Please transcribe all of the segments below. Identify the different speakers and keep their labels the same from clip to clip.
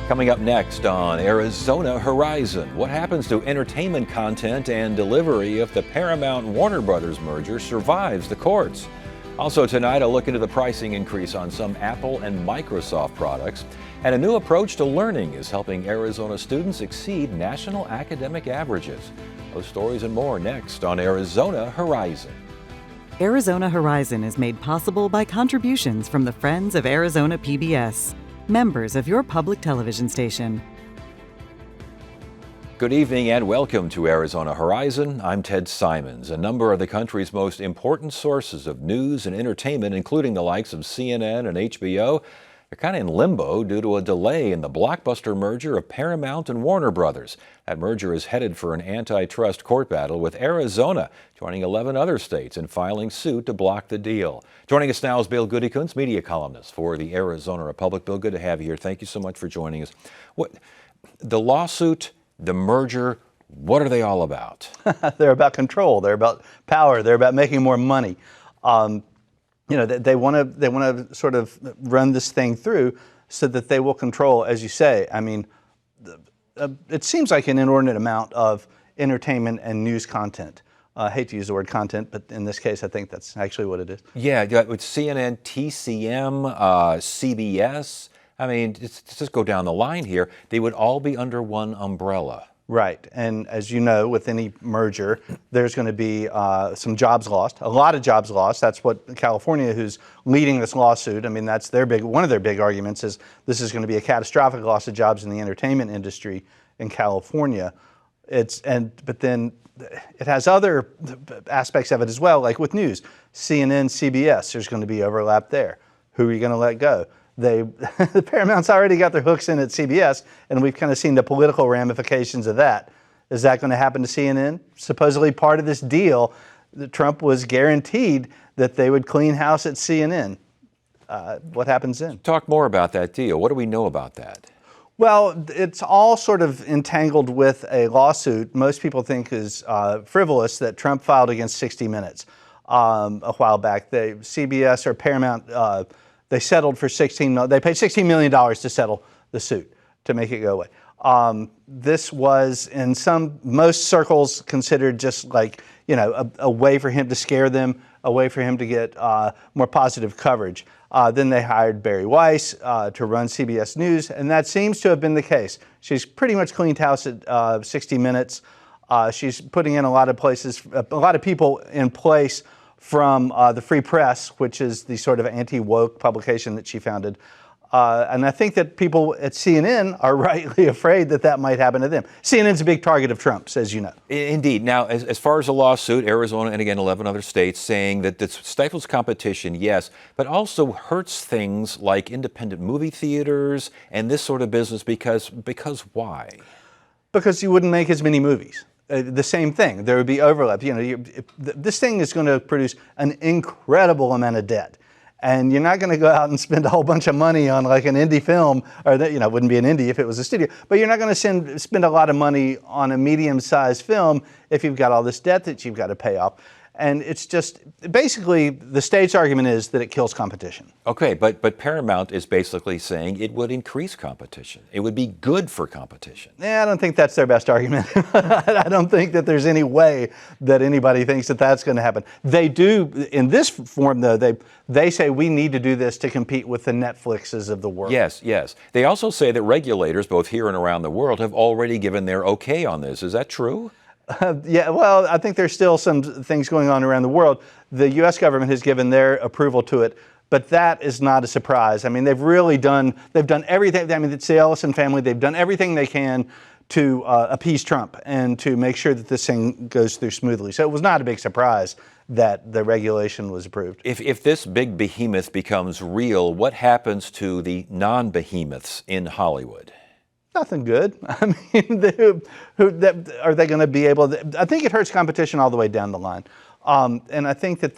Speaker 1: Coming up next on Arizona Horizon, what happens to entertainment content and delivery if the Paramount Warner Brothers merger survives the courts? Also tonight, a look into the pricing increase on some Apple and Microsoft products, and a new approach to learning is helping Arizona students exceed national academic averages. Those stories and more next on Arizona Horizon.
Speaker 2: Arizona Horizon is made possible by contributions from the Friends of Arizona PBS, members of your public television station.
Speaker 1: Good evening and welcome to Arizona Horizon. I'm Ted Simons. A number of the country's most important sources of news and entertainment, including the likes of CNN and HBO, are kind of in limbo due to a delay in the blockbuster merger of Paramount and Warner Brothers. That merger is headed for an antitrust court battle, with Arizona joining 11 other states in filing suit to block the deal. Joining us now is Bill Goodekuntz, media columnist for the Arizona Republic. Bill, good to have you here. Thank you so much for joining us. The lawsuit, the merger, what are they all about?
Speaker 3: They're about control. They're about power. They're about making more money. They want to sort of run this thing through so that they will control, as you say. I mean, it seems like an inordinate amount of entertainment and news content. I hate to use the word content, but in this case, I think that's actually what it is.
Speaker 1: Yeah, with CNN, TCM, CBS. I mean, just go down the line here. They would all be under one umbrella.
Speaker 3: Right, and as you know, with any merger, there's going to be some jobs lost, a lot of jobs lost. That's what California, who's leading this lawsuit, I mean, that's one of their big arguments is this is going to be a catastrophic loss of jobs in the entertainment industry in California. But then it has other aspects of it as well, like with news. CNN, CBS, there's going to be overlap there. Who are you going to let go? The Paramount's already got their hooks in at CBS, and we've kind of seen the political ramifications of that. Is that going to happen to CNN? Supposedly part of this deal, Trump was guaranteed that they would clean house at CNN. What happens then?
Speaker 1: Talk more about that deal. What do we know about that?
Speaker 3: Well, it's all sort of entangled with a lawsuit most people think is frivolous that Trump filed against 60 Minutes a while back. CBS or Paramount, they settled for they paid $16 million to settle the suit, to make it go away. This was, in most circles, considered just like, a way for him to scare them, a way for him to get more positive coverage. Then they hired Bari Weiss to run CBS News, and that seems to have been the case. She's pretty much cleaned house at 60 Minutes. She's putting in a lot of people in place from the Free Press, which is the sort of anti-woke publication that she founded. And I think that people at CNN are rightly afraid that might happen to them. CNN's a big target of Trump's, as you know.
Speaker 1: Indeed. Now, as far as the lawsuit, Arizona and again 11 other states saying that this stifles competition, yes, but also hurts things like independent movie theaters and this sort of business because why? Because
Speaker 3: you wouldn't make as many movies. The same thing. There would be overlap. This thing is going to produce an incredible amount of debt. And you're not going to go out and spend a whole bunch of money on like an indie film, or that, it wouldn't be an indie if it was a studio, but you're not going to spend a lot of money on a medium-sized film if you've got all this debt that you've got to pay off. And it's just, basically, the state's argument is that it kills competition.
Speaker 1: Okay, but Paramount is basically saying it would increase competition. It would be good for competition.
Speaker 3: I don't think that's their best argument. I don't think that there's any way that anybody thinks that that's going to happen. They do, in this form, though, they say we need to do this to compete with the Netflixes of the world.
Speaker 1: Yes. They also say that regulators, both here and around the world, have already given their okay on this. Is that true?
Speaker 3: Yeah, well, I think there's still some things going on around the world. The U.S. government has given their approval to it, but that is not a surprise. I mean, they've done everything. I mean, it's the Ellison family. They've done everything they can to appease Trump and to make sure that this thing goes through smoothly. So it was not a big surprise that the regulation was approved.
Speaker 1: If this big behemoth becomes real, what happens to the non-behemoths in Hollywood?
Speaker 3: Nothing good. I mean, are they going to be able to? I think it hurts competition all the way down the line. And I think that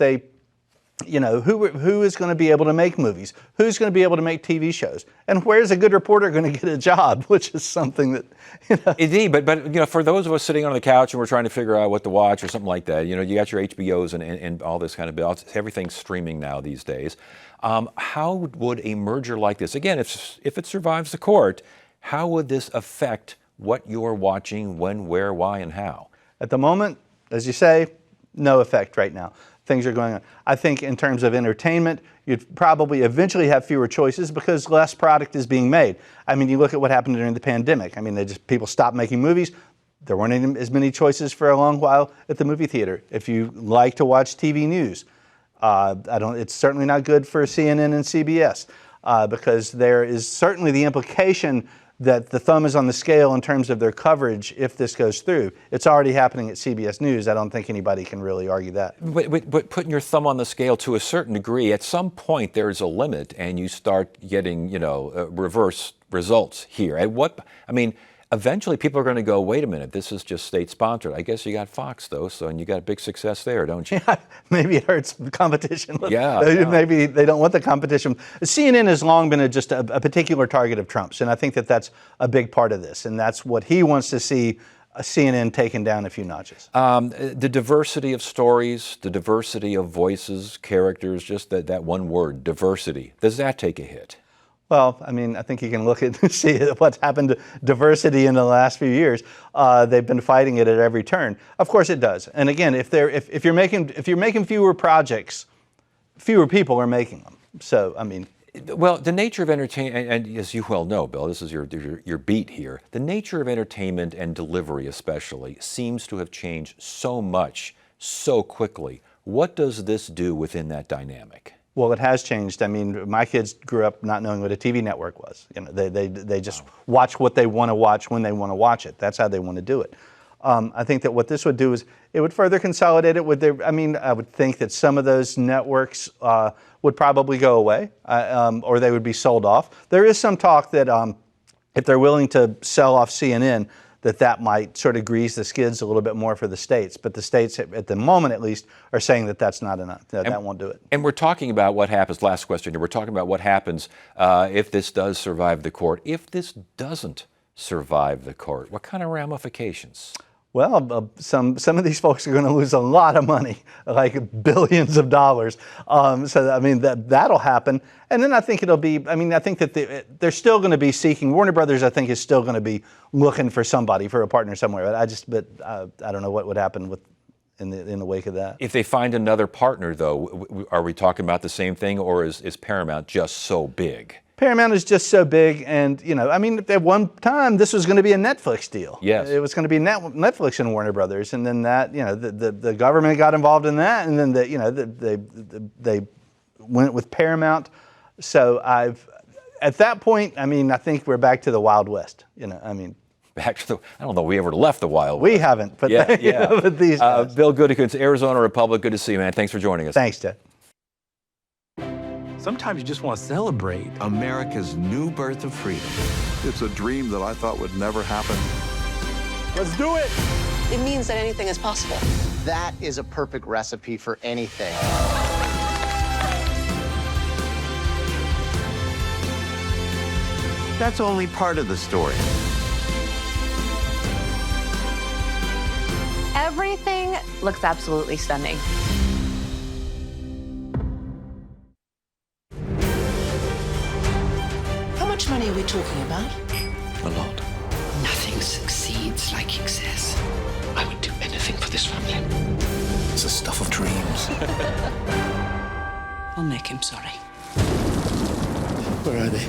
Speaker 3: who is going to be able to make movies? Who's going to be able to make TV shows? And where's a good reporter going to get a job? Which is something that,
Speaker 1: Indeed, but for those of us sitting on the couch and we're trying to figure out what to watch or something like that, you got your HBOs and all this kind of bill. Everything's streaming now these days. How would a merger like this, again, if it survives the court, How would this affect what you're watching, when, where, why, and how?
Speaker 3: At the moment, as you say, no effect right now. Things are going on. I think in terms of entertainment, you'd probably eventually have fewer choices because less product is being made. I mean, you look at what happened during the pandemic. I mean, people stopped making movies. There weren't as many choices for a long while at the movie theater. If you like to watch TV news, it's certainly not good for CNN and CBS because there is certainly the implication that the thumb is on the scale in terms of their coverage if this goes through. It's already happening at CBS News. I don't think anybody can really argue that.
Speaker 1: But putting your thumb on the scale to a certain degree, at some point there's a limit and you start getting, reverse results here. Eventually people are going to go, wait a minute, this is just state-sponsored. I guess you got Fox, though, and you got a big success there, don't you?
Speaker 3: Yeah, maybe it hurts competition.
Speaker 1: Yeah.
Speaker 3: Maybe they don't want the competition. CNN has long been just a particular target of Trump's, and I think that that's a big part of this, and that's what he wants to see CNN taken down a few notches.
Speaker 1: The diversity of stories, the diversity of voices, characters, just that one word, diversity, does that take a hit?
Speaker 3: Well, I mean, I think you can look at see what's happened to diversity in the last few years. They've been fighting it at every turn. Of course, it does. And again, if you're making fewer projects, fewer people are making them. So, I mean,
Speaker 1: well, the nature of entertainment, and as you well know, Bill, this is your beat here. The nature of entertainment and delivery, especially, seems to have changed so much, so quickly. What does this do within that dynamic?
Speaker 3: Well, it has changed. I mean, my kids grew up not knowing what a TV network was. They just watch what they want to watch when they want to watch it. That's how they want to do it. I think that what this would do is it would further consolidate it. I would think that some of those networks would probably go away, or they would be sold off. There is some talk that if they're willing to sell off CNN, that might sort of grease the skids a little bit more for the states. But the states, at the moment at least, are saying that that's not enough. That won't do it.
Speaker 1: And we're talking about what happens, last question here, we're talking about what happens if this does survive the court. If this doesn't survive the court, what kind of ramifications?
Speaker 3: Well, some of these folks are going to lose a lot of money, like billions of dollars. So I mean that'll happen, and then I think it'll be. I mean, I think that they're still going to be seeking. Warner Brothers, I think, is still going to be looking for somebody, for a partner somewhere. But I don't know what would happen in the wake of that.
Speaker 1: If they find another partner, though, are we talking about the same thing, or is Paramount just so big?
Speaker 3: Paramount is just so big, and I mean, at one time this was going to be a Netflix deal.
Speaker 1: Yes,
Speaker 3: it was going to be Netflix and Warner Brothers, and then that the government got involved in that, and then they went with Paramount. So at that point, I mean, I think we're back to the Wild West. I mean.
Speaker 1: Back to I don't know if we ever left the Wild
Speaker 3: West. We
Speaker 1: West.
Speaker 3: haven't, but
Speaker 1: yeah.
Speaker 3: But these guys.
Speaker 1: Bill Goodicke, Arizona Republic. Good to see you, man. Thanks for joining us.
Speaker 3: Thanks, Ted.
Speaker 4: Sometimes you just want to celebrate
Speaker 5: America's new birth of freedom.
Speaker 6: It's a dream that I thought would never happen.
Speaker 4: Let's do it!
Speaker 7: It means that anything is possible.
Speaker 8: That is a perfect recipe for anything.
Speaker 5: That's only part of the story.
Speaker 9: Everything looks absolutely stunning.
Speaker 7: How much money are we talking about?
Speaker 5: A lot.
Speaker 10: Nothing succeeds like excess. I would do anything for this family.
Speaker 5: It's the stuff of dreams.
Speaker 10: I'll make him sorry.
Speaker 5: Where are they?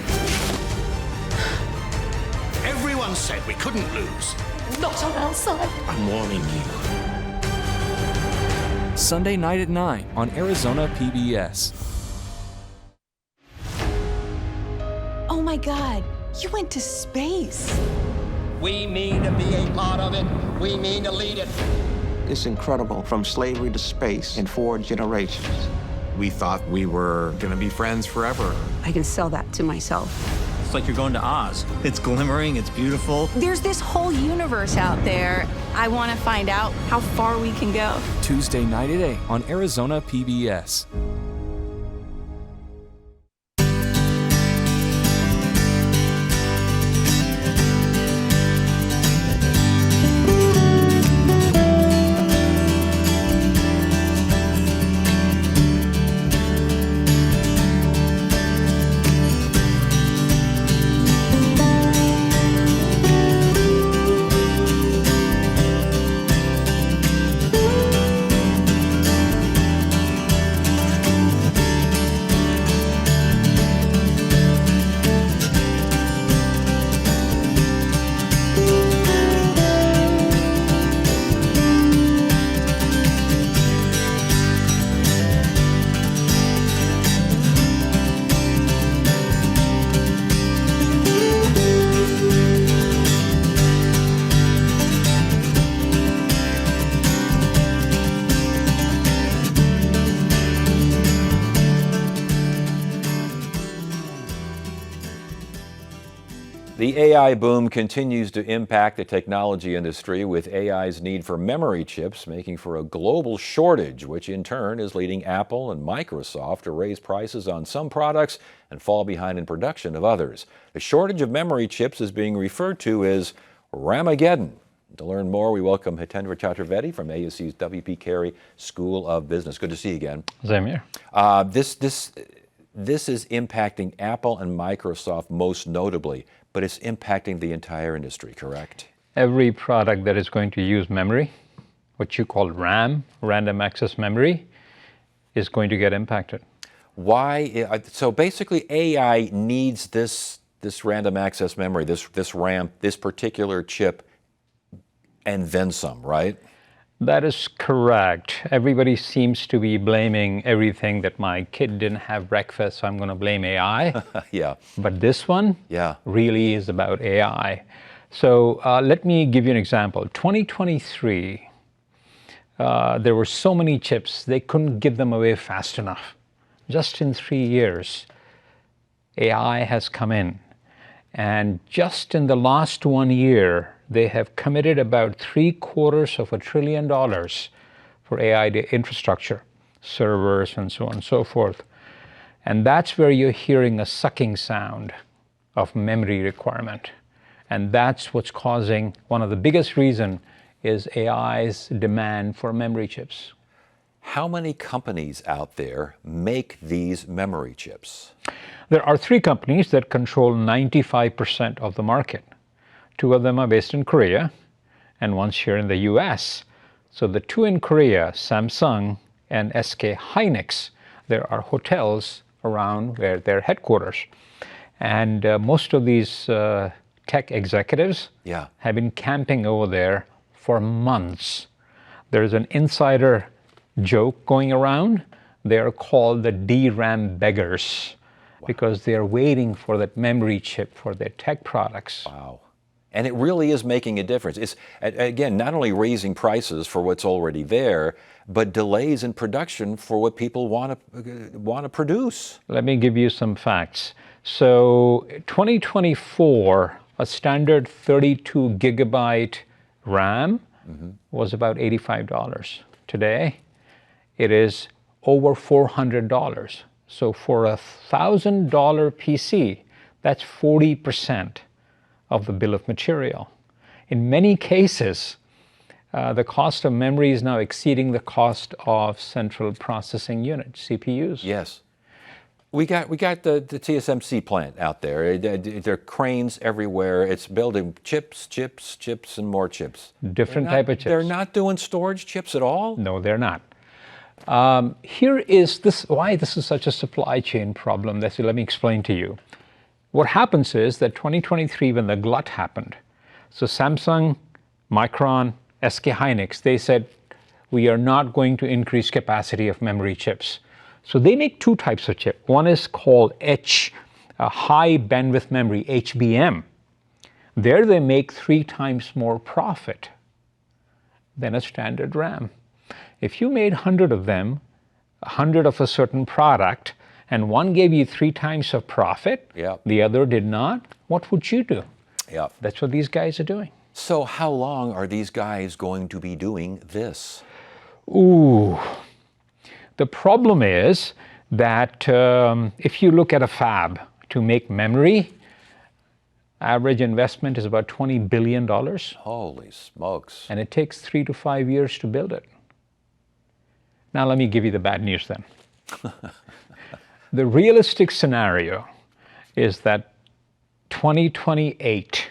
Speaker 10: Everyone said we couldn't lose.
Speaker 7: Not on our side.
Speaker 10: I'm warning you.
Speaker 4: Sunday night at 9 on Arizona PBS.
Speaker 9: Oh my God, you went to space.
Speaker 11: We mean to be a part of it. We mean to lead it.
Speaker 5: It's incredible, from slavery to space in 4 generations.
Speaker 12: We thought we were gonna be friends forever.
Speaker 9: I can sell that to myself.
Speaker 4: It's like you're going to Oz. It's glimmering, it's beautiful.
Speaker 9: There's this whole universe out there. I want to find out how far we can go.
Speaker 4: Tuesday night at 8 on Arizona PBS.
Speaker 1: The AI boom continues to impact the technology industry, with AI's need for memory chips making for a global shortage, which in turn is leading Apple and Microsoft to raise prices on some products and fall behind in production of others. The shortage of memory chips is being referred to as Ramageddon. To learn more, we welcome Hitendra Chaturvedi from ASU's W.P. Carey School of Business. Good to see you again.
Speaker 13: Same here.
Speaker 1: This is impacting Apple and Microsoft most notably, but it's impacting the entire industry, correct?
Speaker 13: Every product that is going to use memory, what you call RAM, random access memory, is going to get impacted.
Speaker 1: Why? So basically AI needs this random access memory, this RAM, this particular chip, and then some, right?
Speaker 13: That is correct. Everybody seems to be blaming everything that my kid didn't have breakfast, so I'm going to blame AI.
Speaker 1: Yeah.
Speaker 13: But this one really is about AI. So let me give you an example. 2023, there were so many chips, they couldn't give them away fast enough. Just in 3 years, AI has come in. And just in the last 1 year, they have committed about $750 billion for AI infrastructure, servers, and so on and so forth. And that's where you're hearing a sucking sound of memory requirement. And that's what's causing, one of the biggest reasons is AI's demand for memory chips.
Speaker 1: How many companies out there make these memory chips?
Speaker 13: There are 3 companies that control 95% of the market. 2 of them are based in Korea, and one's here in the US. So the 2 in Korea, Samsung and SK Hynix, there are hotels around where their headquarters. And most of these tech executives have been camping over there for months. There's an insider joke going around. They are called the DRAM beggars because they're waiting for that memory chip for their tech products.
Speaker 1: Wow. And it really is making a difference. It's, again, not only raising prices for what's already there, but delays in production for what people want to produce.
Speaker 13: Let me give you some facts. So 2024, a standard 32 gigabyte RAM was about $85. Today, it is over $400. So for a $1,000 PC, that's 40% of the bill of material. In many cases, the cost of memory is now exceeding the cost of central processing unit, CPUs.
Speaker 1: Yes. We got the TSMC plant out there. There are cranes everywhere. It's building chips, and more chips.
Speaker 13: Different type of chips.
Speaker 1: They're not doing storage chips at all?
Speaker 13: No, they're not. Here is why this is such a supply chain problem. Let me explain to you. What happens is that 2023, when the glut happened, so Samsung, Micron, SK Hynix, they said, we are not going to increase capacity of memory chips. So they make 2 types of chip. One is called high bandwidth memory, HBM. There they make 3 times more profit than a standard RAM. If you made 100 of them, 100 of a certain product, and one gave you 3 times of profit, the other did not, what would you do? That's what these guys are doing.
Speaker 1: So how long are these guys going to be doing this?
Speaker 13: Ooh. The problem is that if you look at a fab to make memory, average investment is about $20 billion.
Speaker 1: Holy smokes.
Speaker 13: And it takes 3 to 5 years to build it. Now let me give you the bad news then. The realistic scenario is that 2028,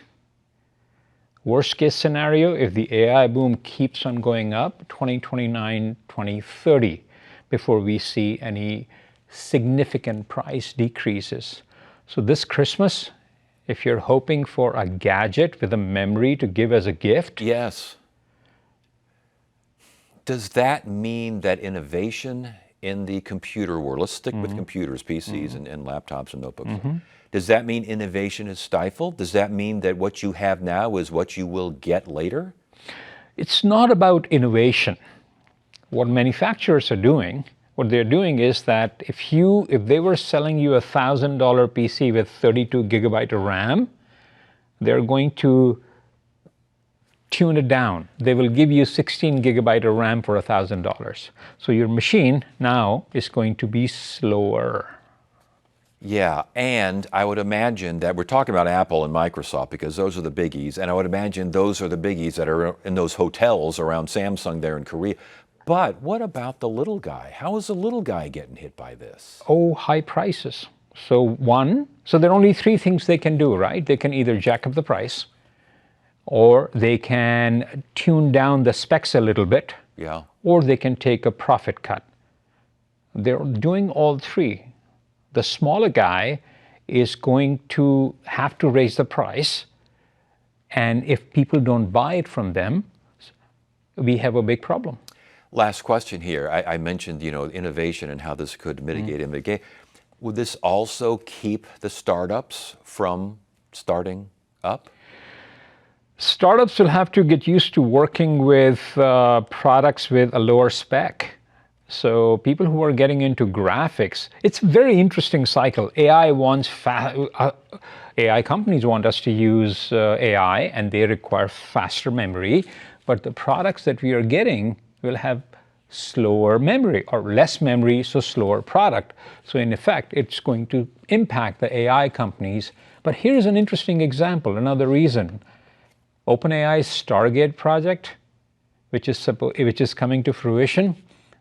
Speaker 13: worst case scenario, if the AI boom keeps on going up, 2029, 2030, before we see any significant price decreases. So this Christmas, if you're hoping for a gadget with a memory to give as a gift.
Speaker 1: Yes. Does that mean that innovation in the computer world, let's stick with computers, PCs, and laptops and notebooks. Does that mean innovation is stifled? Does that mean that what you have now is what you will get later?
Speaker 13: It's not about innovation. What manufacturers are doing, what they're doing is that if they were selling you a $1,000 PC with 32 gigabyte of RAM, they're going to tune it down. They will give you 16 gigabyte of RAM for $1,000. So your machine now is going to be slower.
Speaker 1: Yeah, and I would imagine that we're talking about Apple and Microsoft because those are the biggies, and I would imagine those are the biggies that are in those hotels around Samsung there in Korea. But what about the little guy? How is the little guy getting hit by this?
Speaker 13: Oh, high prices. So there are only three things they can do, right? They can either jack up the price, or they can tune down the specs a little bit,
Speaker 1: yeah,
Speaker 13: or they can take a profit cut. They're doing all three. The smaller guy is going to have to raise the price, and if people don't buy it from them, we have a big problem.
Speaker 1: Last question here. I mentioned, innovation and how this could mitigate it. Would this also keep the startups from starting up?
Speaker 13: Startups will have to get used to working with products with a lower spec. So people who are getting into graphics, it's a very interesting cycle. AI companies want us to use AI, and they require faster memory. But the products that we are getting will have slower memory or less memory, so slower product. So in effect, it's going to impact the AI companies. But here's an interesting example, another reason. OpenAI's Stargate project, which is coming to fruition,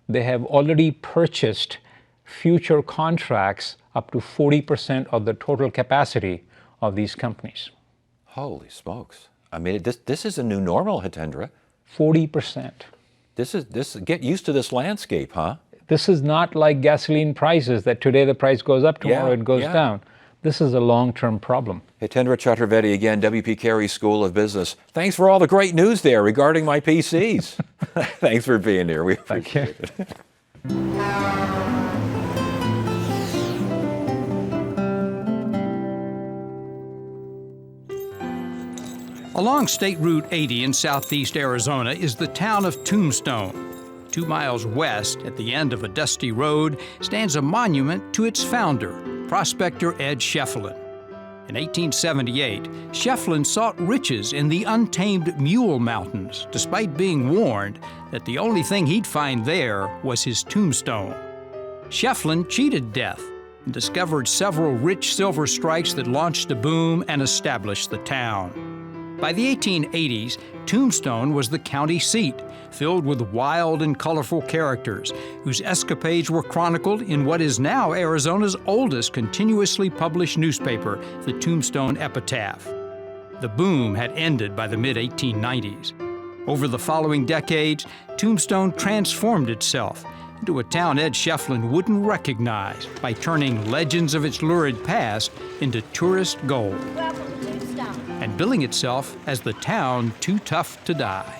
Speaker 13: they have already purchased future contracts up to 40% of the total capacity of these companies.
Speaker 1: Holy smokes. I mean, this is a new normal, Hitendra.
Speaker 13: 40%.
Speaker 1: Get used to this landscape, huh?
Speaker 13: This is not like gasoline prices that today the price goes up, tomorrow it goes down. This is a long-term problem.
Speaker 1: Hitendra Chaturvedi again, W.P. Carey School of Business. Thanks for all the great news there regarding my PCs. Thanks for being here. We appreciate it.
Speaker 14: Along State Route 80 in southeast Arizona is the town of Tombstone. 2 miles west, at the end of a dusty road, stands a monument to its founder, prospector Ed Schieffelin. In 1878, Schieffelin sought riches in the untamed Mule Mountains, despite being warned that the only thing he'd find there was his tombstone. Schieffelin cheated death and discovered several rich silver strikes that launched a boom and established the town. By the 1880s, Tombstone was the county seat, filled with wild and colorful characters whose escapades were chronicled in what is now Arizona's oldest continuously published newspaper, the Tombstone Epitaph. The boom had ended by the mid-1890s. Over the following decades, Tombstone transformed itself into a town Ed Schieffelin wouldn't recognize by turning legends of its lurid past into tourist gold, and billing itself as the town too tough to die.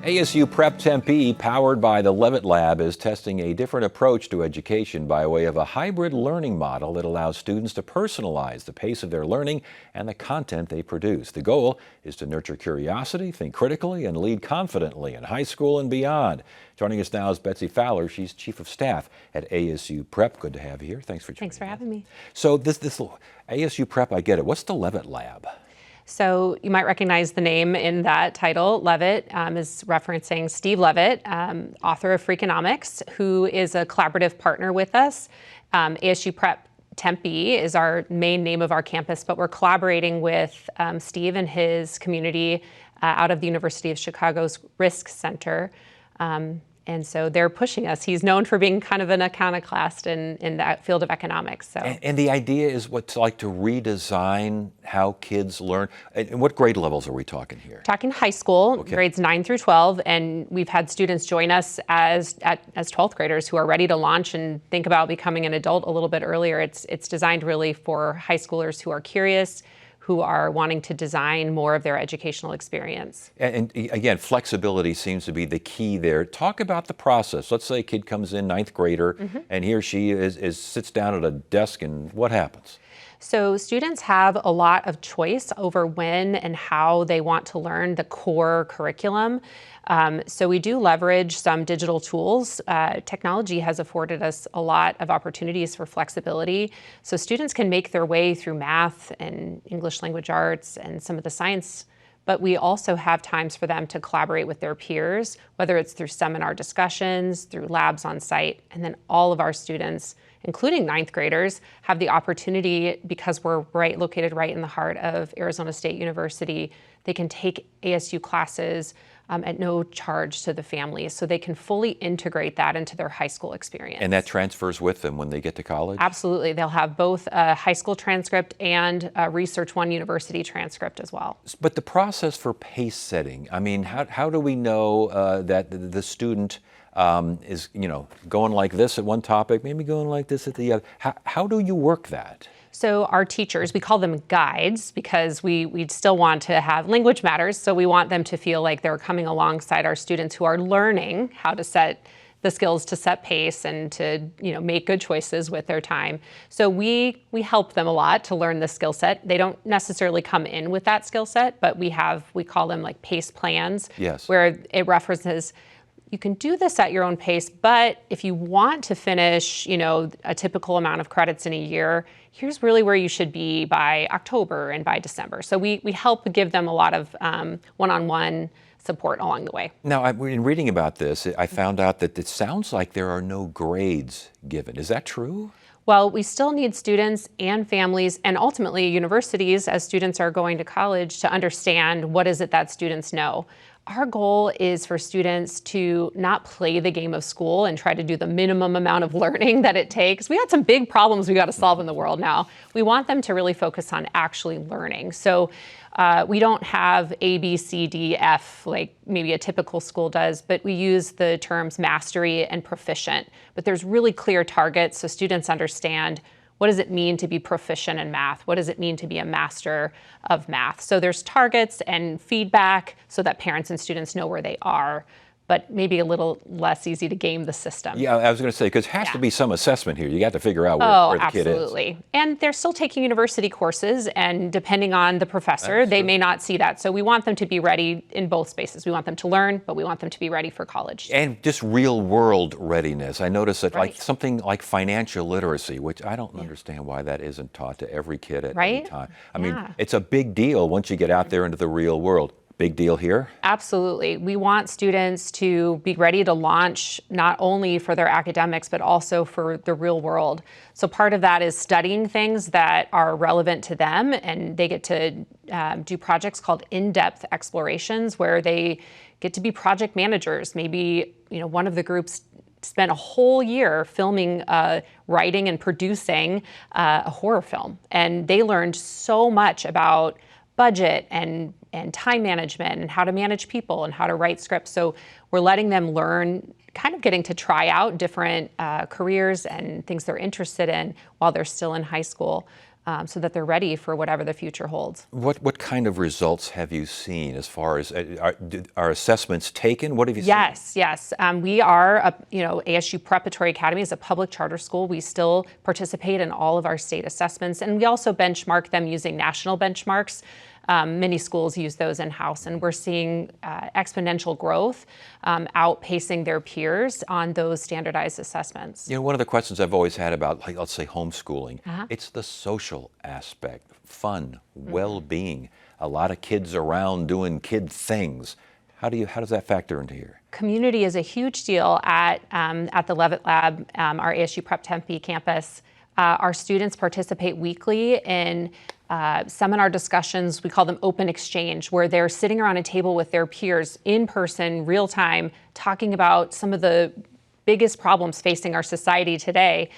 Speaker 1: ASU Prep Tempe, powered by the Levitt Lab, is testing a different approach to education by way of a hybrid learning model that allows students to personalize the pace of their learning and the content they produce. The goal is to nurture curiosity, think critically, and lead confidently in high school and beyond. Joining us now is Betsy Fowler. She's Chief of Staff at ASU Prep. Good to have you here. Thanks for joining us.
Speaker 15: Thanks for having me.
Speaker 1: So this ASU Prep, I get it. What's the Levitt Lab?
Speaker 15: So you might recognize the name in that title. Levitt is referencing Steve Levitt, author of Freakonomics, who is a collaborative partner with us. ASU Prep Tempe is our main name of our campus, but we're collaborating with Steve and his community out of the University of Chicago's Risk Center. And so they're pushing us. He's known for being kind of an iconoclast in that field of economics. So.
Speaker 1: And the idea is what's like to redesign how kids learn. And what grade levels are we talking here?
Speaker 15: Talking high school, grades 9 through 12, and we've had students join us as 12th graders who are ready to launch and think about becoming an adult a little bit earlier. It's designed really for high schoolers who are curious, who are wanting to design more of their educational experience.
Speaker 1: And again, flexibility seems to be the key there. Talk about the process. Let's say a kid comes in, 9th grader, and he or she sits down at a desk, and what happens?
Speaker 15: So students have a lot of choice over when and how they want to learn the core curriculum. So we do leverage some digital tools. Technology has afforded us a lot of opportunities for flexibility. So students can make their way through math and English language arts and some of the science, but we also have times for them to collaborate with their peers, whether it's through seminar discussions, through labs on site, and then all of our students, including 9th graders, have the opportunity, because we're located right in the heart of Arizona State University, they can take ASU classes at no charge to the family, so they can fully integrate that into their high school experience.
Speaker 1: And that transfers with them when they get to college?
Speaker 15: Absolutely. They'll have both a high school transcript and a Research One University transcript as well.
Speaker 1: But the process for pace setting, I mean, how do we know that the student is, going like this at one topic, maybe going like this at the other? How do you work that?
Speaker 15: So our teachers, we call them guides because we still want to have language matters. So we want them to feel like they're coming alongside our students who are learning how to set the skills to set pace and to make good choices with their time. So we help them a lot to learn the skill set. They don't necessarily come in with that skill set, but we call them like pace plans, where it references, you can do this at your own pace, but if you want to finish, a typical amount of credits in a year, here's really where you should be by October and by December. So we help give them a lot of one-on-one support along the way.
Speaker 1: Now, in reading about this, I found out that it sounds like there are no grades given. Is that true?
Speaker 15: Well, we still need students and families and ultimately universities, as students are going to college, to understand what is it that students know. Our goal is for students to not play the game of school and try to do the minimum amount of learning that it takes. We got some big problems we got to solve in the world now. We want them to really focus on actually learning. So we don't have A, B, C, D, F like maybe a typical school does, but we use the terms mastery and proficient. But there's really clear targets so students understand, what does it mean to be proficient in math? What does it mean to be a master of math? So there's targets and feedback so that parents and students know where they are, but maybe a little less easy to game the system.
Speaker 1: Yeah, I was going to say, because there has to be some assessment here. You got to figure out where the kid is.
Speaker 15: Oh, absolutely. And they're still taking university courses, and depending on the professor, they may not see that. So we want them to be ready in both spaces. We want them to learn, but we want them to be ready for college.
Speaker 1: And just real world readiness. I noticed that like something like financial literacy, which I don't understand why that isn't taught to every kid at any time. I mean, it's a big deal once you get out there into the real world. Big deal here?
Speaker 15: Absolutely. We want students to be ready to launch not only for their academics, but also for the real world. So part of that is studying things that are relevant to them, and they get to do projects called in-depth explorations where they get to be project managers. Maybe one of the groups spent a whole year filming, writing and producing a horror film. And they learned so much about budget and time management and how to manage people and how to write scripts. So we're letting them learn, kind of getting to try out different careers and things they're interested in while they're still in high school, so that they're ready for whatever the future holds.
Speaker 1: What kind of results have you seen as far as, are assessments taken? What have you seen?
Speaker 15: Yes. We are, ASU Preparatory Academy is a public charter school. We still participate in all of our state assessments, and we also benchmark them using national benchmarks. Many schools use those in-house, and we're seeing exponential growth outpacing their peers on those standardized assessments.
Speaker 1: One of the questions I've always had about, like, let's say homeschooling, it's the social aspect, fun, well-being, a lot of kids around doing kid things. How does that factor into here?
Speaker 15: Community is a huge deal at the Levitt Lab, our ASU Prep Tempe campus. Our students participate weekly in seminar discussions. We call them open exchange, where they're sitting around a table with their peers in person, real time, talking about some of the biggest problems facing our society today.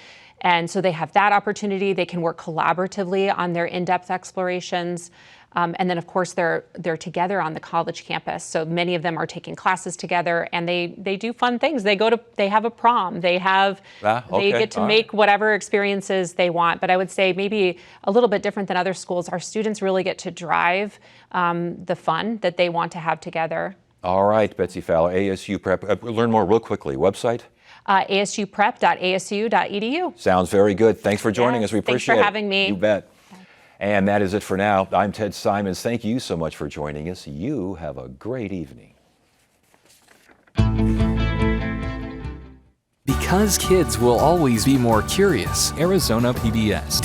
Speaker 15: And so they have that opportunity. They can work collaboratively on their in-depth explorations. And then, of course, they're together on the college campus. So many of them are taking classes together, and they do fun things. They have a prom. They get to make whatever experiences they want. But I would say maybe a little bit different than other schools. Our students really get to drive the fun that they want to have together.
Speaker 1: All right, Betsy Fowler, ASU Prep. Learn more real quickly. Website?
Speaker 15: asuprep.asu.edu.
Speaker 1: Sounds very good. Thanks for joining us. We appreciate it.
Speaker 15: Thanks for having me.
Speaker 1: You bet. And that is it for now. I'm Ted Simons. Thank you so much for joining us. You have a great evening.
Speaker 16: Because kids will always be more curious, Arizona PBS